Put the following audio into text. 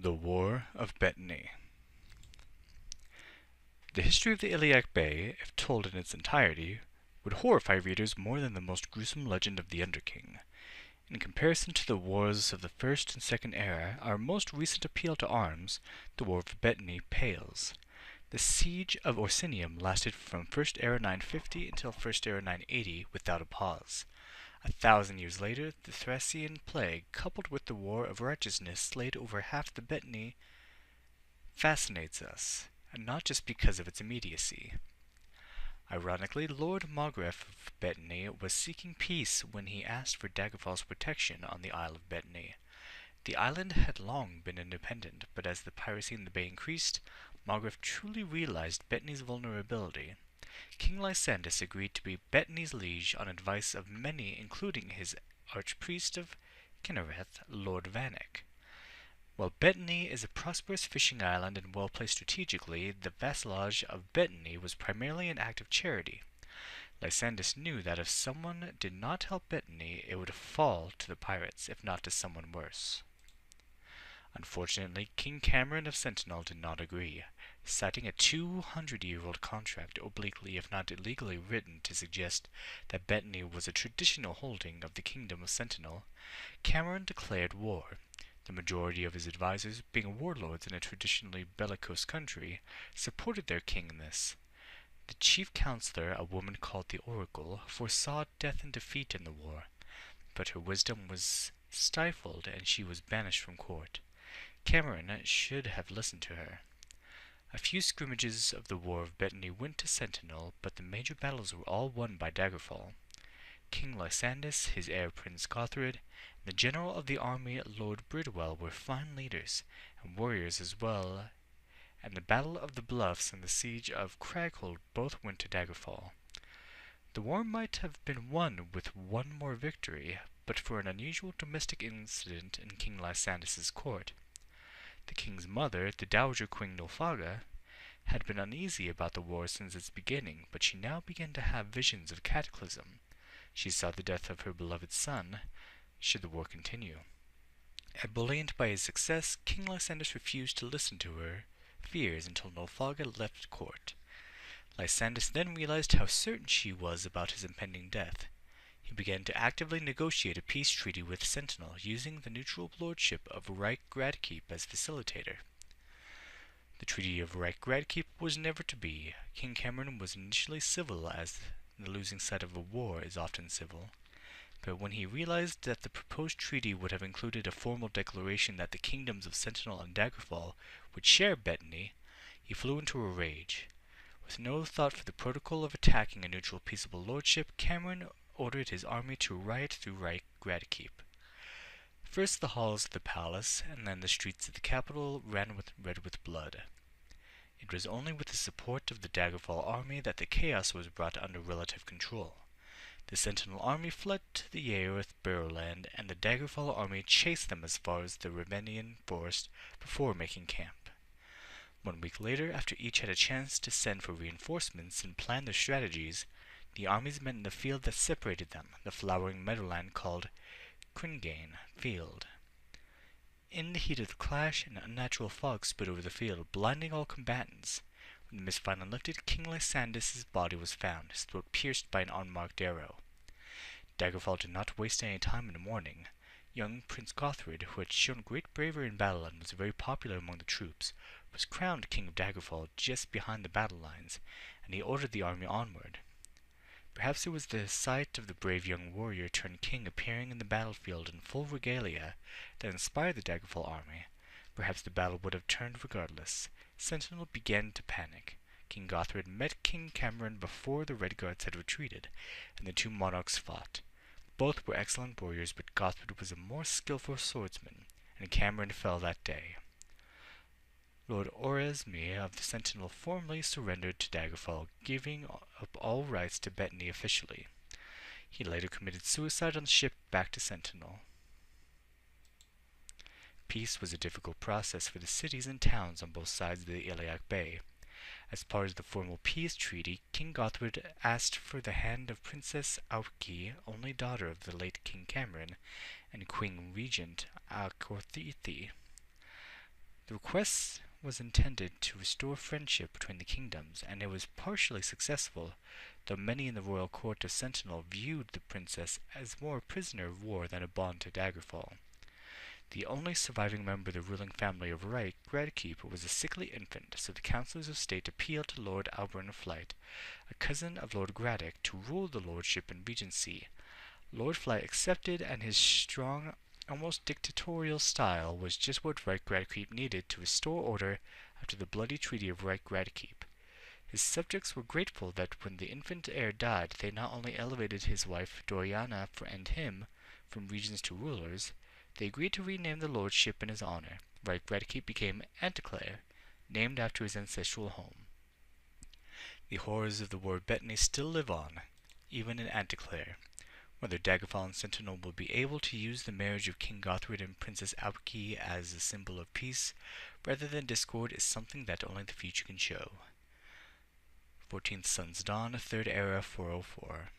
The War of Betony. The history of the Iliac Bay, if told in its entirety, would horrify readers more than the most gruesome legend of the Underking. In comparison to the wars of the First and Second Era, our most recent appeal to arms, the War of Betony, pales. The siege of Orsinium lasted from First Era 950 until First Era 980 without a pause. 1,000 years later, the Thracian plague, coupled with the War of Righteousness, slayed over half the Betony, fascinates us, and not just because of its immediacy. Ironically, Lord Margrave of Betony was seeking peace when he asked for Daggerfall's protection on the Isle of Betony. The island had long been independent, but as the piracy in the bay increased, Margrave truly realized Betony's vulnerability. King Lysandas agreed to be Betony's liege on advice of many, including his archpriest of Kinnereth, Lord Vanek. While Betony is a prosperous fishing island and well placed strategically, the vassalage of Betony was primarily an act of charity. Lysandas knew that if someone did not help Betony, it would fall to the pirates, if not to someone worse. Unfortunately, King Cameron of Sentinel did not agree, citing a 200-year-old contract obliquely if not illegally written to suggest that Betony was a traditional holding of the Kingdom of Sentinel. Cameron declared war. The majority of his advisors, being warlords in a traditionally bellicose country, supported their king in this. The chief counselor, a woman called the Oracle, foresaw death and defeat in the war, but her wisdom was stifled and she was banished from court. Cameron should have listened to her. A few scrimmages of the War of Betony went to Sentinel, but the major battles were all won by Daggerfall. King Lysandas, his heir Prince Gothred, and the general of the army Lord Bridwell were fine leaders, and warriors as well, and the Battle of the Bluffs and the siege of Craghold both went to Daggerfall. The war might have been won with one more victory, but for an unusual domestic incident in King Lysandas's court. The king's mother, the Dowager Queen Nolfaga, had been uneasy about the war since its beginning, but she now began to have visions of cataclysm. She saw the death of her beloved son, should the war continue. Ebullient by his success, King Lysandas refused to listen to her fears until Nolfaga left court. Lysandas then realized how certain she was about his impending death. He began to actively negotiate a peace treaty with Sentinel, using the neutral lordship of Reich Gradkeep as facilitator. The Treaty of Reich Gradkeep was never to be. King Cameron was initially civil, as the losing side of a war is often civil, but when he realized that the proposed treaty would have included a formal declaration that the kingdoms of Sentinel and Daggerfall would share Betony, he flew into a rage. With no thought for the protocol of attacking a neutral peaceable lordship, Cameron ordered his army to riot through Reich Gradkeep. First the halls of the palace, and then the streets of the capital ran red with blood. It was only with the support of the Daggerfall army that the chaos was brought under relative control. The Sentinel army fled to the Yaerith Barrowland, and the Daggerfall army chased them as far as the Ravenian forest before making camp. 1 week later, after each had a chance to send for reinforcements and plan their strategies, the armies met in the field that separated them, the flowering meadowland called Cringane Field. In the heat of the clash, an unnatural fog spread over the field, blinding all combatants. When the mist finally lifted, King Lysandas' body was found, his throat pierced by an unmarked arrow. Daggerfall did not waste any time in mourning. Young Prince Gothred, who had shown great bravery in battle and was very popular among the troops, was crowned King of Daggerfall just behind the battle lines, and he ordered the army onward. Perhaps it was the sight of the brave young warrior turned king appearing in the battlefield in full regalia that inspired the Daggerfall army. Perhaps the battle would have turned regardless. Sentinel began to panic. King Gothred met King Cameron before the Red Guards had retreated, and the two monarchs fought. Both were excellent warriors, but Gothred was a more skillful swordsman, and Cameron fell that day. Lord Oresme of the Sentinel formally surrendered to Daggerfall, giving up all rights to Betony officially. He later committed suicide on the ship back to Sentinel. Peace was a difficult process for the cities and towns on both sides of the Iliac Bay. As part of the formal peace treaty, King Gothred asked for the hand of Princess Auki, only daughter of the late King Cameron, and Queen Regent Akorthithi. The request was intended to restore friendship between the kingdoms, and it was partially successful, though many in the royal court of Sentinel viewed the princess as more a prisoner of war than a bond to Daggerfall. The only surviving member of the ruling family of Redkeep was a sickly infant, so the councillors of state appealed to Lord Albourne of Flight, a cousin of Lord Graddock, to rule the lordship and regency. Lord Flight accepted, and his strong, almost dictatorial style was just what Redkeep needed to restore order after the bloody Treaty of Redkeep. His subjects were grateful that when the infant heir died, they not only elevated his wife Doriana and him from regents to rulers, they agreed to rename the lordship in his honor. Redkeep became Anticlair, named after his ancestral home. The horrors of the war of Betony still live on, even in Anticlair. Whether Daggerfall and Sentinel will be able to use the marriage of King Gothred and Princess Albuquerque as a symbol of peace rather than discord is something that only the future can show. 14th Sun's Dawn, 3rd Era, 404.